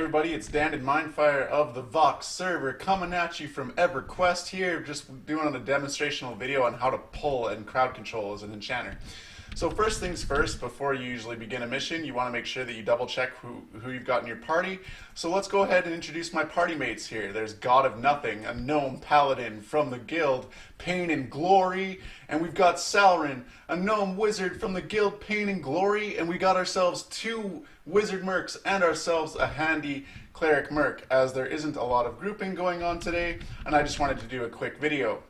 everybody, it's Dandin Mindfire of the Vox server coming at you from EverQuest here, just doing a demonstrational video on how to pull and crowd control as an enchanter. So first things first, before you usually begin a mission, you want to make sure that you double check who you've got in your party. So let's go ahead and introduce my party mates here. There's Godofnothing, a gnome paladin from the guild Pain and Glory, and we've got Salren, a gnome wizard from the guild Pain and Glory, and we got ourselves 2 wizard mercs and ourselves a handy cleric merc, as there isn't a lot of grouping going on today, and I just wanted to do a quick video.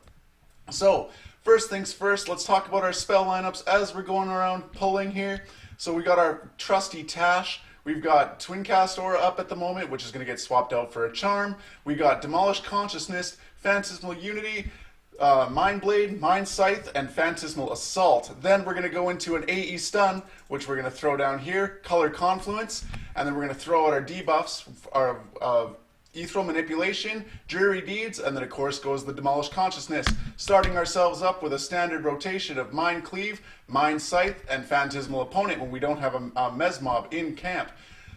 So first things first, let's talk about our spell lineups as we're going around pulling here. So we got our trusty Tash. We've got Twin Cast Aura up at the moment, which is going to get swapped out for a charm. We got Demolish Consciousness, Phantasmal Unity, Mind Blade, Mind Scythe, and Phantasmal Assault. Then we're going to go into an AE Stun, which we're going to throw down here, Color Confluence, and then we're going to throw out our debuffs, our Ethereal Manipulation, Dreary Deeds, and then of course goes the Demolish Consciousness, starting ourselves up with a standard rotation of Mind Cleave, Mind Scythe, and Phantasmal Opponent when we don't have a Mesmob in camp.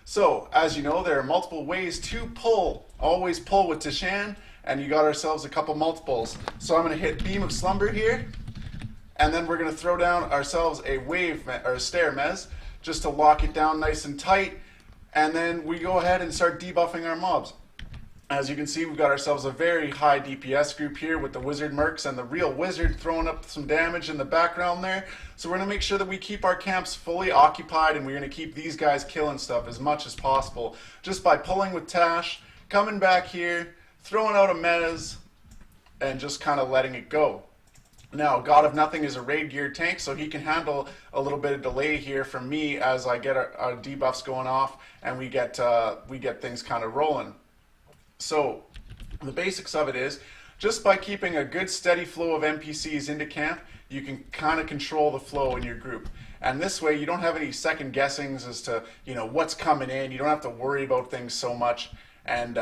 So, as you know, there are multiple ways to pull. Always pull with Tashan, and you got ourselves a couple multiples. So I'm going to hit Beam of Slumber here, and then we're going to throw down ourselves a Wave, or a Stair Mez, just to lock it down nice and tight, and then we go ahead and start debuffing our mobs. As you can see, we've got ourselves a very high DPS group here with the wizard mercs and the real wizard throwing up some damage in the background there. So we're going to make sure that we keep our camps fully occupied, and we're going to keep these guys killing stuff as much as possible just by pulling with Tash, coming back here, throwing out a Mez, and just kind of letting it go. Now, Godofnothing is a raid gear tank, so he can handle a little bit of delay here from me as I get our debuffs going off and we get things kind of rolling. So the basics of it is, just by keeping a good steady flow of NPCs into camp, you can kind of control the flow in your group. And this way you don't have any second guessings as to, what's coming in. You don't have to worry about things so much, and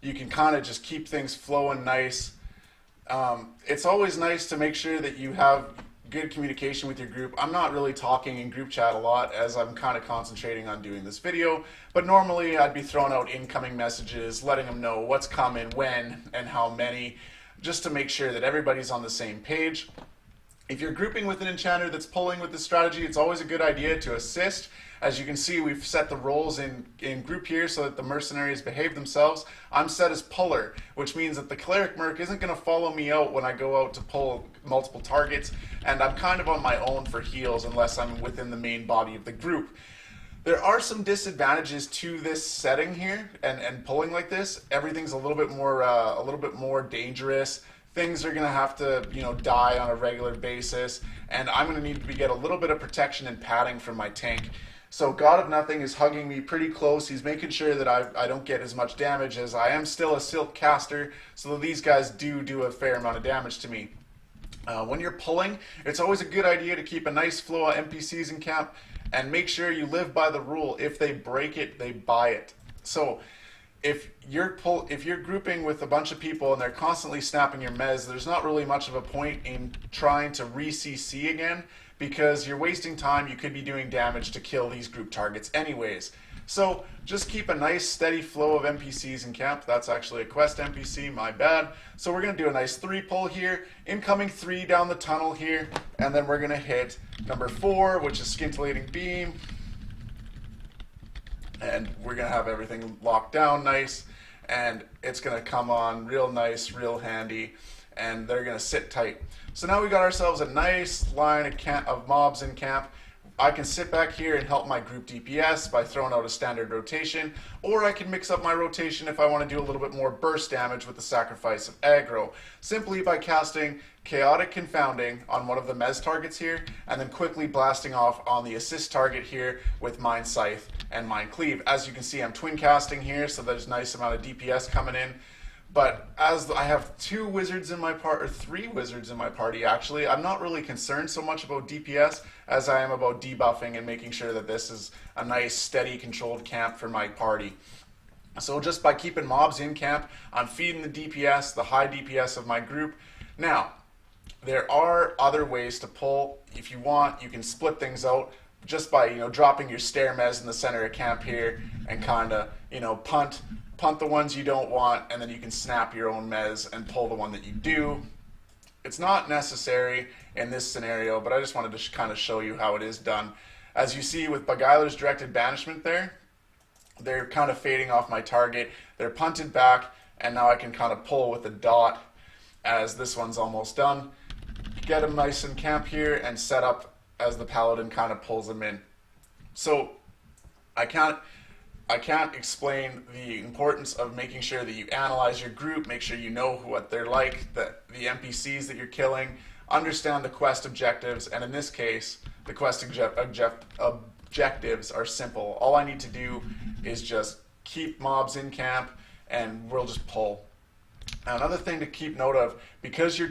you can kind of just keep things flowing nice. It's always nice to make sure that you have good communication with your group. I'm not really talking in group chat a lot as I'm kind of concentrating on doing this video, but normally I'd be throwing out incoming messages, letting them know what's coming, when, and how many, just to make sure that everybody's on the same page. If you're grouping with an enchanter that's pulling with this strategy, it's always a good idea to assist. As you can see, we've set the roles in group here so that the mercenaries behave themselves. I'm set as puller, which means that the cleric merc isn't going to follow me out when I go out to pull multiple targets, and I'm kind of on my own for heals unless I'm within the main body of the group. There are some disadvantages to this setting here and pulling like this. Everything's a little bit more dangerous. Things are going to have to, die on a regular basis, and I'm going to need to get a little bit of protection and padding from my tank. So Godofnothing is hugging me pretty close. He's making sure that I don't get as much damage, as I am still a silk caster, so that these guys do a fair amount of damage to me. When you're pulling, it's always a good idea to keep a nice flow of NPCs in camp, and make sure you live by the rule. If they break it, they buy it. So if you're grouping with a bunch of people and they're constantly snapping your mez, there's not really much of a point in trying to re-CC again, because you're wasting time. You could be doing damage to kill these group targets anyways. So just keep a nice steady flow of NPCs in camp. That's actually a quest NPC, my bad. So we're going to do a nice 3 pull here, incoming 3 down the tunnel here, and then we're going to hit number 4, which is Scintillating Beam. And we're going to have everything locked down nice, and it's going to come on real nice, real handy, and they're going to sit tight. So now we got ourselves a nice line of mobs in camp. I can sit back here and help my group DPS by throwing out a standard rotation, or I can mix up my rotation if I want to do a little bit more burst damage with the sacrifice of aggro, simply by casting Chaotic Confounding on one of the Mez targets here, and then quickly blasting off on the assist target here with Mind Scythe and Mind Cleave. As you can see, I'm twin casting here, so there's a nice amount of DPS coming in. But as I have 2 wizards in my party, or 3 wizards in my party actually, I'm not really concerned so much about DPS as I am about debuffing and making sure that this is a nice, steady, controlled camp for my party. So just by keeping mobs in camp, I'm feeding the DPS, the high DPS of my group. Now, there are other ways to pull. If you want, you can split things out. just by dropping your stair mez in the center of camp here and kind of punt the ones you don't want, and then you can snap your own mez and pull the one that you do. It's not necessary in this scenario, but I just wanted to kind of show you how it is done. As you see with Beguiler's Directed Banishment there, they're kind of fading off my target. They're punted back, and now I can kind of pull with a dot as this one's almost done. Get them nice in camp here and set up as the Paladin kind of pulls them in. So I can't explain the importance of making sure that you analyze your group, make sure you know what they're like, the NPCs that you're killing, understand the quest objectives, and in this case, the quest objectives are simple. All I need to do is just keep mobs in camp, and we'll just pull. Now, another thing to keep note of, because you're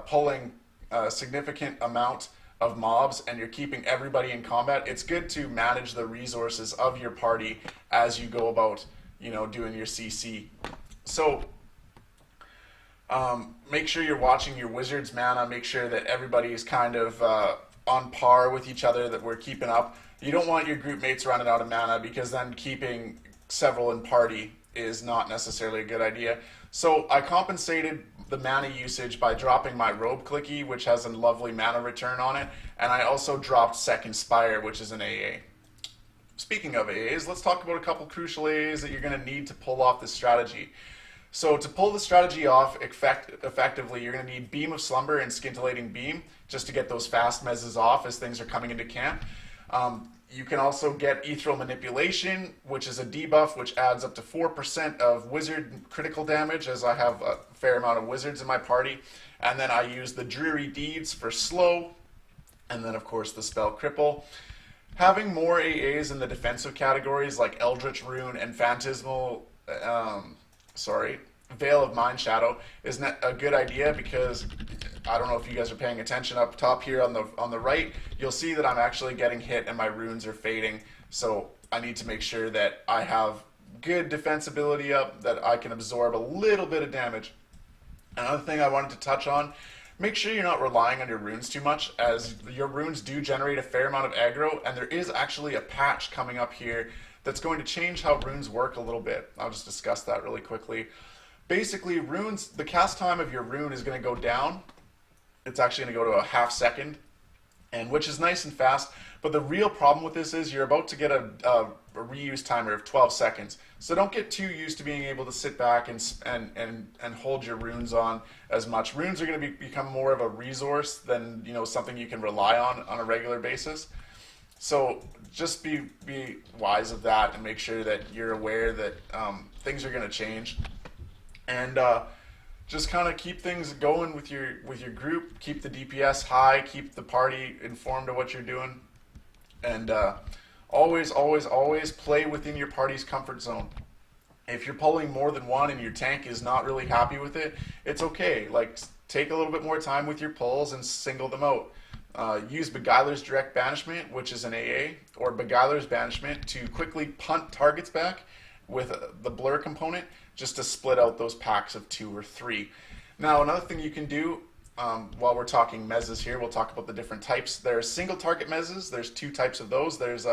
pulling a significant amount of mobs and you're keeping everybody in combat, it's good to manage the resources of your party as you go about doing your CC. So make sure you're watching your wizard's mana, make sure that everybody is kind of on par with each other, that we're keeping up. You don't want your group mates running out of mana, because then keeping several in party is not necessarily a good idea. So I compensated the mana usage by dropping my Robe Clicky, which has a lovely mana return on it, and I also dropped Second Spire, which is an AA. Speaking of AAs, let's talk about a couple crucial AAs that you're going to need to pull off this strategy. So to pull the strategy off effectively, you're going to need Beam of Slumber and Scintillating Beam, just to get those fast mezzes off as things are coming into camp. You can also get Ethereal Manipulation, which is a debuff which adds up to 4% of wizard critical damage, as I have a fair amount of wizards in my party. And then I use the Dreary Deeds for slow, and then of course the spell Cripple. Having more AAs in the defensive categories like Eldritch Rune and Phantasmal, Veil of Mind Shadow is a good idea, because I don't know if you guys are paying attention up top here on the right, you'll see that I'm actually getting hit and my runes are fading. So I need to make sure that I have good defensibility up, that I can absorb a little bit of damage. Another thing I wanted to touch on, make sure you're not relying on your runes too much, as your runes do generate a fair amount of aggro, and there is actually a patch coming up here that's going to change how runes work a little bit. I'll just discuss that really quickly. Basically, runes, the cast time of your rune is going to go down. It's actually going to go to a half second, and which is nice and fast. But the real problem with this is you're about to get a reuse timer of 12 seconds. So don't get too used to being able to sit back and hold your runes on as much. Runes are going to become more of a resource than something you can rely on a regular basis. So just be wise of that and make sure that you're aware that things are going to change. And just kind of keep things going with your group. Keep the DPS high. Keep the party informed of what you're doing. And always, always, always play within your party's comfort zone. If you're pulling more than one and your tank is not really happy with it, it's okay. Like, take a little bit more time with your pulls and single them out. Use Beguiler's Direct Banishment, which is an AA, or Beguiler's Banishment to quickly punt targets back with the blur component, just to split out those packs of 2 or 3. Now, another thing you can do, while we're talking mezzes here, we'll talk about the different types. There's single target mezzes. There's 2 types of those. There's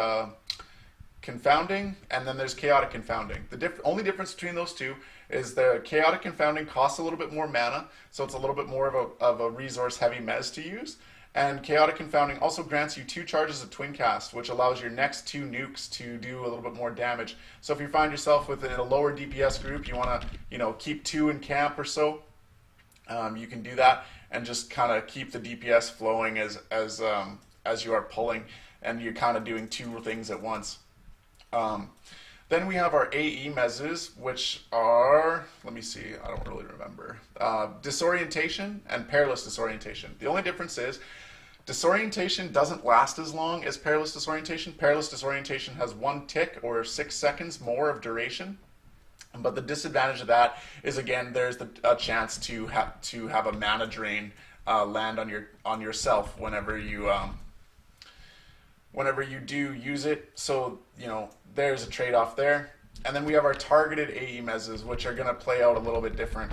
Confounding, and then there's Chaotic Confounding. The only difference between those two is the Chaotic Confounding costs a little bit more mana, so it's a little bit more of a resource-heavy mez to use. And Chaotic Confounding also grants you 2 charges of Twin Cast, which allows your next 2 nukes to do a little bit more damage. So if you find yourself within a lower DPS group, you want to keep 2 in camp or so, you can do that and just kind of keep the DPS flowing as you are pulling, and you're kind of doing 2 things at once. Then we have our AE mezzes, which are, let me see, I don't really remember, Disorientation and Perilous Disorientation. The only difference is Disorientation doesn't last as long as Perilous Disorientation. Perilous Disorientation has 1 tick or 6 seconds more of duration. But the disadvantage of that is, again, there's a chance to have a mana drain land on yourself whenever you do use it. So there's a trade-off there. And then we have our targeted AE mezzes, which are going to play out a little bit different.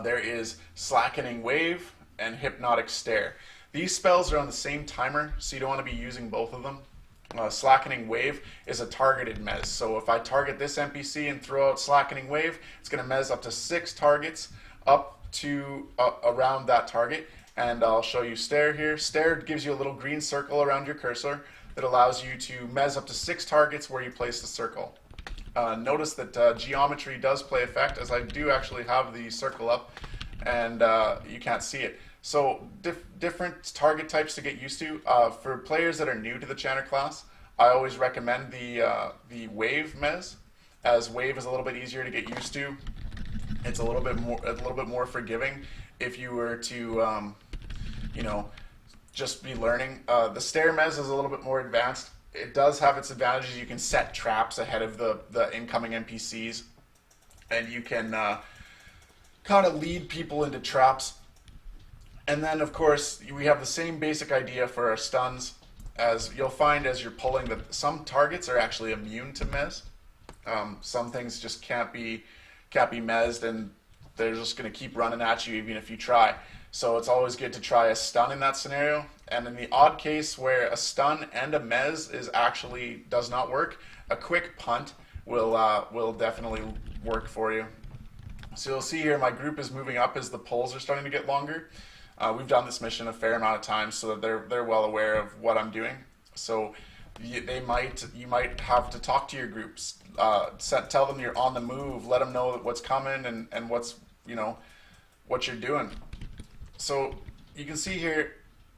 There is Slackening Wave and Hypnotic Stare. These spells are on the same timer, so you don't want to be using both of them. Slackening Wave is a targeted mez. So if I target this NPC and throw out Slackening Wave, it's going to mez up to 6 targets up to around that target. And I'll show you Stare here. Stare gives you a little green circle around your cursor that allows you to mez up to 6 targets where you place the circle. Notice that geometry does play effect, as I do actually have the circle up, and you can't see it. So different target types to get used to. For players that are new to the Enchanter class, I always recommend the Wave mez, as Wave is a little bit easier to get used to. It's a little bit more forgiving if you were to just be learning. The Stare mez is a little bit more advanced. It does have its advantages. You can set traps ahead of the incoming NPCs, and you can kind of lead people into traps. And then, of course, we have the same basic idea for our stuns. As you'll find as you're pulling, that some targets are actually immune to mez. Some things just can't be mezzed, and they're just going to keep running at you even if you try. So it's always good to try a stun in that scenario. And in the odd case where a stun and a mez does not work, a quick punt will definitely work for you. So you'll see here my group is moving up as the pulls are starting to get longer. We've done this mission a fair amount of times, so that they're well aware of what I'm doing. So you might have to talk to your groups, tell them you're on the move, let them know what's coming and what you're doing. So you can see here,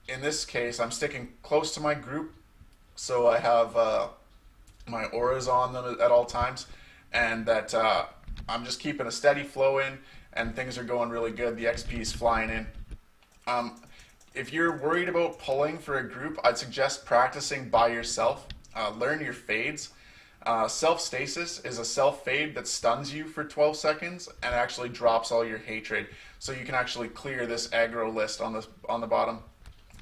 in this case, I'm sticking close to my group, so I have my auras on them at all times, and that I'm just keeping a steady flow in, and things are going really good. The XP is flying in. If you're worried about pulling for a group, I'd suggest practicing by yourself. Learn your fades. Self-stasis is a self-fade that stuns you for 12 seconds and actually drops all your hatred. So you can actually clear this aggro list on the bottom.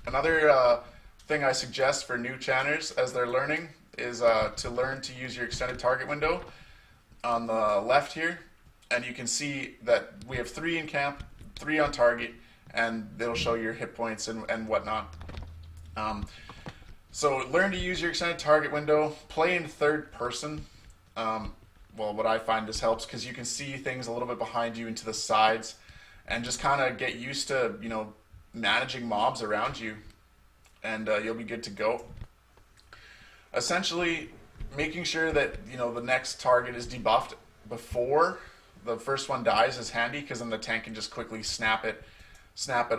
Another thing I suggest for new channers as they're learning is to learn to use your extended target window on the left here. And you can see that we have 3 in camp, 3 on target, and they'll show your hit points and whatnot. So learn to use your extended target window. Play in third person. Well, what I find this helps because you can see things a little bit behind you and to the sides, and just kind of get used to managing mobs around you, and you'll be good to go. Essentially, making sure that the next target is debuffed before the first one dies is handy, because then the tank can just quickly snap it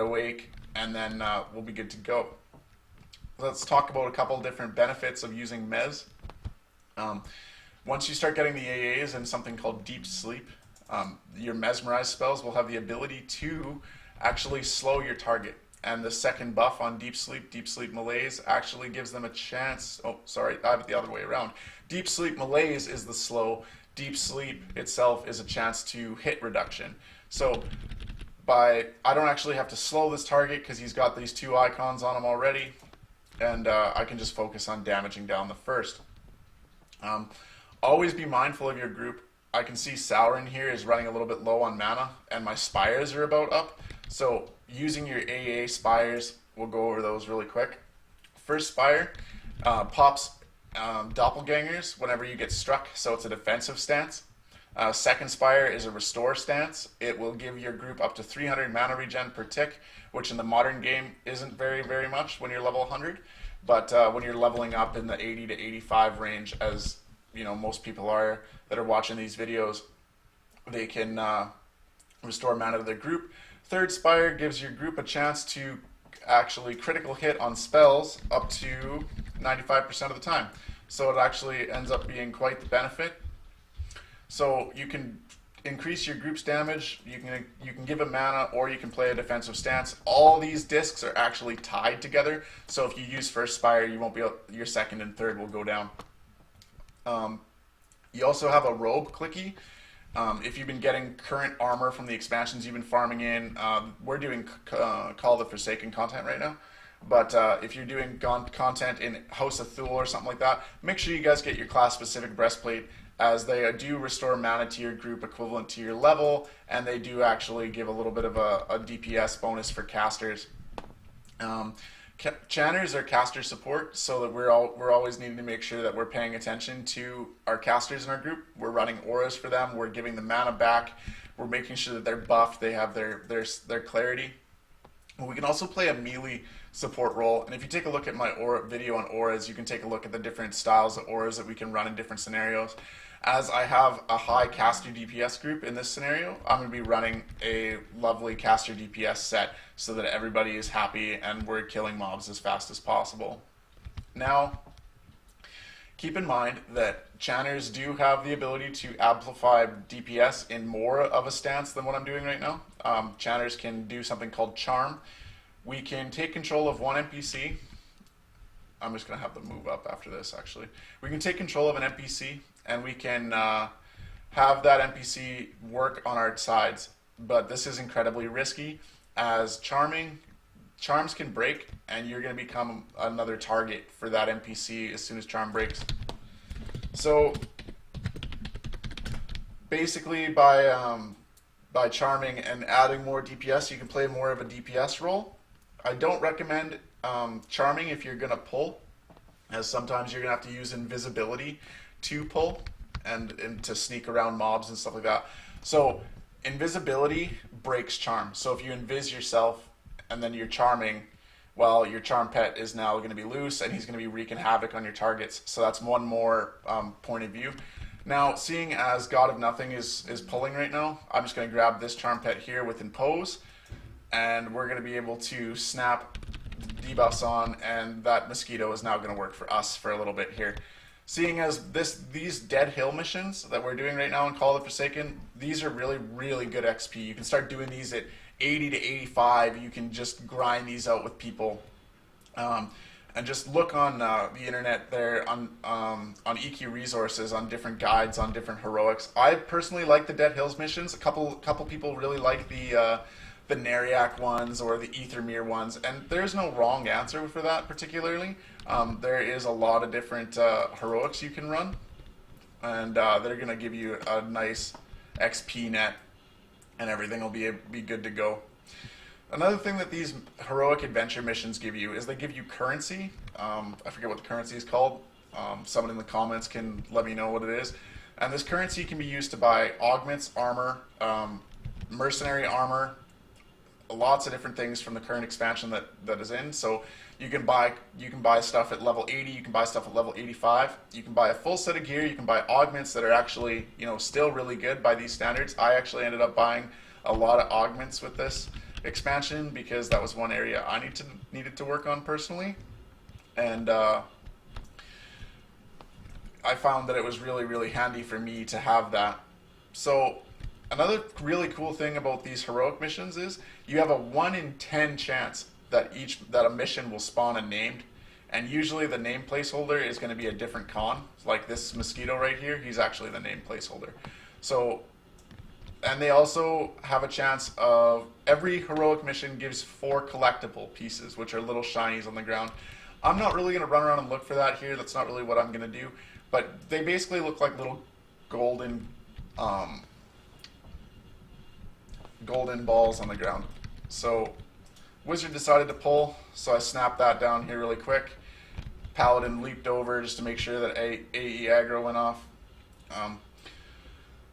awake, and then we'll be good to go. Let's talk about a couple of different benefits of using mez. Once you start getting the AAs and something called deep sleep, your mesmerize spells will have the ability to actually slow your target. And the second buff on deep sleep malaise, actually gives them a chance. Oh, sorry, I have it the other way around. Deep sleep malaise is the slow. Deep sleep itself is a chance to hit reduction. So I don't actually have to slow this target because he's got these 2 icons on him already, and I can just focus on damaging down the first. Always be mindful of your group. I can see Salren here is running a little bit low on mana, and my spires are about up. So using your AA spires, we'll go over those really quick. First spire pops doppelgangers whenever you get struck, so it's a defensive stance. Second spire is a restore stance. It will give your group up to 300 mana regen per tick, which in the modern game isn't very, very much when you're level 100. But when you're leveling up in the 80 to 85 range, as most people are that are watching these videos, they can restore mana to their group. Third spire gives your group a chance to actually critical hit on spells up to 95% of the time. So it actually ends up being quite the benefit. So you can increase your group's damage, you can give a mana, or you can play a defensive stance. All these discs are actually tied together, so if you use first spire, you won't be able, your second and third will go down. You also have a robe clicky. If you've been getting current armor from the expansions you've been farming in, we're doing Call of the Forsaken content right now. But if you're doing content in House of Thule or something like that, make sure you guys get your class-specific breastplate, as they do restore mana to your group equivalent to your level, and they do actually give a little bit of a DPS bonus for casters. Um, Channers are caster support, so that we're always needing to make sure that we're paying attention to our casters in our group. We're running auras for them. We're giving them mana back. We're making sure that they're buffed. They have their clarity. We can also play a melee support role, and if you take a look at my video on auras, you can take a look at the different styles of auras that we can run in different scenarios. As I have a high caster DPS group in this scenario, I'm going to be running a lovely caster DPS set so that everybody is happy and we're killing mobs as fast as possible. Now, keep in mind that Channers do have the ability to amplify DPS in more of a stance than what I'm doing right now. Channers can do something called Charm. We can take control of one NPC. I'm just going to have them move up after this, actually. We can take control of an NPC, and we can have that NPC work on our sides. But this is incredibly risky, as charms can break, and you're going to become another target for that NPC as soon as charm breaks. So basically, by charming and adding more DPS, you can play more of a DPS role. I don't recommend charming if you're going to pull, as sometimes you're going to have to use invisibility to pull and to sneak around mobs and stuff like that. So invisibility breaks charm. So if you invis yourself and then you're charming, well, your charm pet is now going to be loose and he's going to be wreaking havoc on your targets. So that's one more point of view. Now, seeing as Godofnothing is pulling right now, I'm just going to grab this charm pet here with Impose, and we're going to be able to snap debuffs on, and that mosquito is now going to work for us for a little bit here. Seeing as these Dead Hill missions that we're doing right now in Call of the Forsaken, these are really, really good XP. You can start doing these at 80 to 85. You can just grind these out with people. And just look on the internet there on EQ resources, on different guides, on different heroics. I personally like the Dead Hills missions. A couple people really like the Neriac ones or the Ethermere ones, and there's no wrong answer for that particularly. There is a lot of different heroics you can run, and they're going to give you a nice XP net, and everything will be good to go. Another thing that these heroic adventure missions give you is they give you currency. I forget what the currency is called. Someone in the comments can let me know what it is. And this currency can be used to buy augments, armor, mercenary armor, lots of different things from the current expansion that is in. So you can buy stuff at level 80, you can buy stuff at level 85, you can buy a full set of gear, you can buy augments that are actually, still really good by these standards. I actually ended up buying a lot of augments with this expansion because that was one area I needed to work on personally, and I found that it was really, really handy for me to have that. So another really cool thing about these heroic missions is you have a 1 in 10 chance that a mission will spawn a named, and usually the name placeholder is going to be a different con. Like this mosquito right here, he's actually the name placeholder. So, and they also have a chance of every heroic mission gives 4 collectible pieces, which are little shinies on the ground. I'm not really going to run around and look for that here. That's not really what I'm going to do. But they basically look like little golden balls on the ground. So Wizard decided to pull, so I snapped that down here really quick. Paladin leaped over just to make sure that AE aggro went off.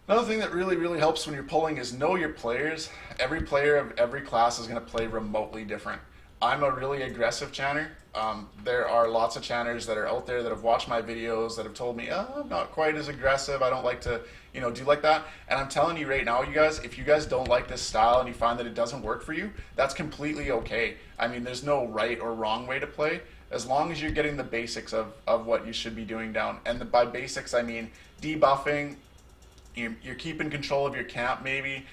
Another thing that really, really helps when you're pulling is know your players. Every player of every class is going to play remotely different. I'm a really aggressive chanter. There are lots of chanters that are out there that have watched my videos that have told me, oh, I'm not quite as aggressive, I don't like to, do like that. And I'm telling you right now, you guys, if you guys don't like this style and you find that it doesn't work for you, that's completely okay. I mean, there's no right or wrong way to play, as long as you're getting the basics of what you should be doing down. And by basics, I mean debuffing, you're keeping control of your camp maybe.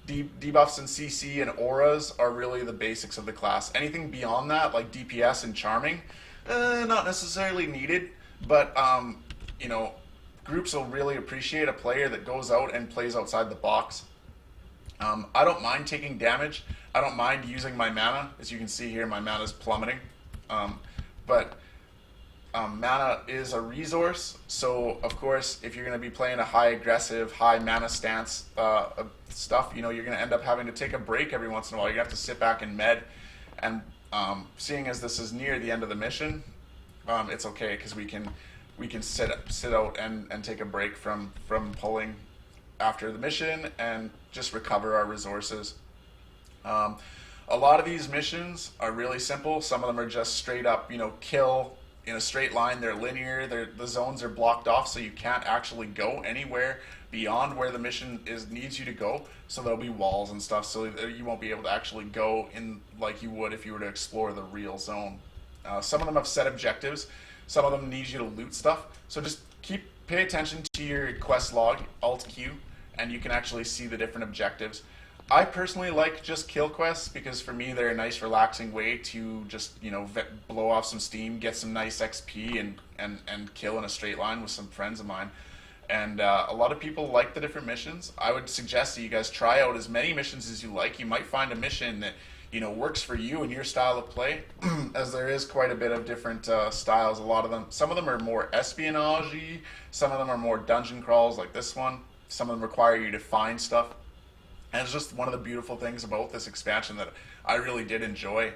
Debuffs and CC and auras are really the basics of the class. Anything beyond that, like DPS and charming, not necessarily needed, but groups will really appreciate a player that goes out and plays outside the box. I don't mind taking damage. I don't mind using my mana. As you can see here, my mana is plummeting. But mana is a resource, so of course if you're going to be playing a high aggressive, high mana stance stuff, you're going to end up having to take a break every once in a while. You're going to have to sit back and med, and Seeing as this is near the end of the mission, it's okay because we can sit out and take a break from pulling after the mission and just recover our resources. A lot of these missions are really simple. Some of them are just straight up, kill in a straight line. They're linear. The zones are blocked off, so you can't actually go anywhere beyond where the mission needs you to go. So there'll be walls and stuff, so you won't be able to actually go in like you would if you were to explore the real zone. Some of them have set objectives. Some of them need you to loot stuff. So just pay attention to your quest log, Alt Q, and you can actually see the different objectives. I personally like just kill quests because for me they're a nice relaxing way to just blow off some steam, get some nice XP, and kill in a straight line with some friends of mine. And a lot of people like the different missions. I would suggest that you guys try out as many missions as you like. You might find a mission that works for you and your style of play, as there is quite a bit of different styles. Some of them are more espionage-y, some of them are more dungeon crawls like this one. Some of them require you to find stuff. And it's just one of the beautiful things about this expansion that I really did enjoy.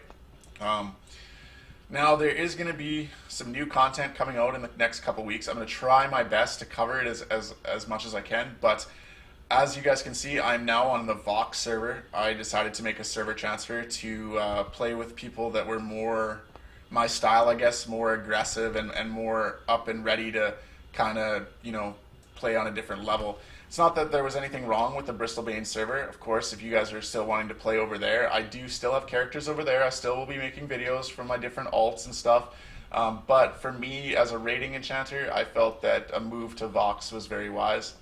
Now, there is going to be some new content coming out in the next couple weeks. I'm going to try my best to cover it as much as I can, but as you guys can see, I'm now on the Vox server. I decided to make a server transfer to play with people that were more my style, I guess, more aggressive and more up and ready to kind of, play on a different level. It's not that there was anything wrong with the Bristlebane server. Of course, if you guys are still wanting to play over there, I do still have characters over there. I still will be making videos from my different alts and stuff. But for me, as a raiding enchanter, I felt that a move to Vox was very wise.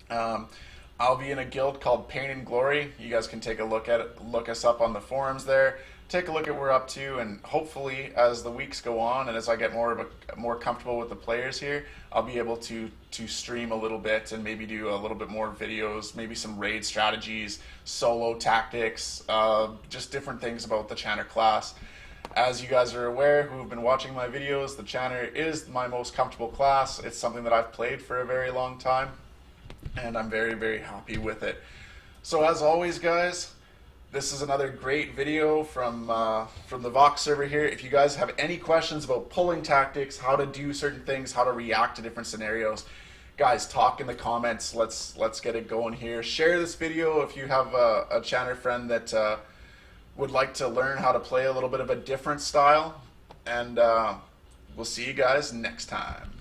I'll be in a guild called Pain and Glory. You guys can take a look at it, look us up on the forums there. Take a look at what we're up to, and hopefully, as the weeks go on and as I get more comfortable with the players here, I'll be able to stream a little bit and maybe do a little bit more videos, maybe some raid strategies, solo tactics, just different things about the Enchanter class. As you guys are aware, who have been watching my videos, the Enchanter is my most comfortable class. It's something that I've played for a very long time, and I'm very, very happy with it. So as always, guys, this is another great video from the Vox server here. If you guys have any questions about pulling tactics, how to do certain things, how to react to different scenarios, guys, talk in the comments. Let's get it going here. Share this video if you have a Enchanter friend that would like to learn how to play a little bit of a different style. And we'll see you guys next time.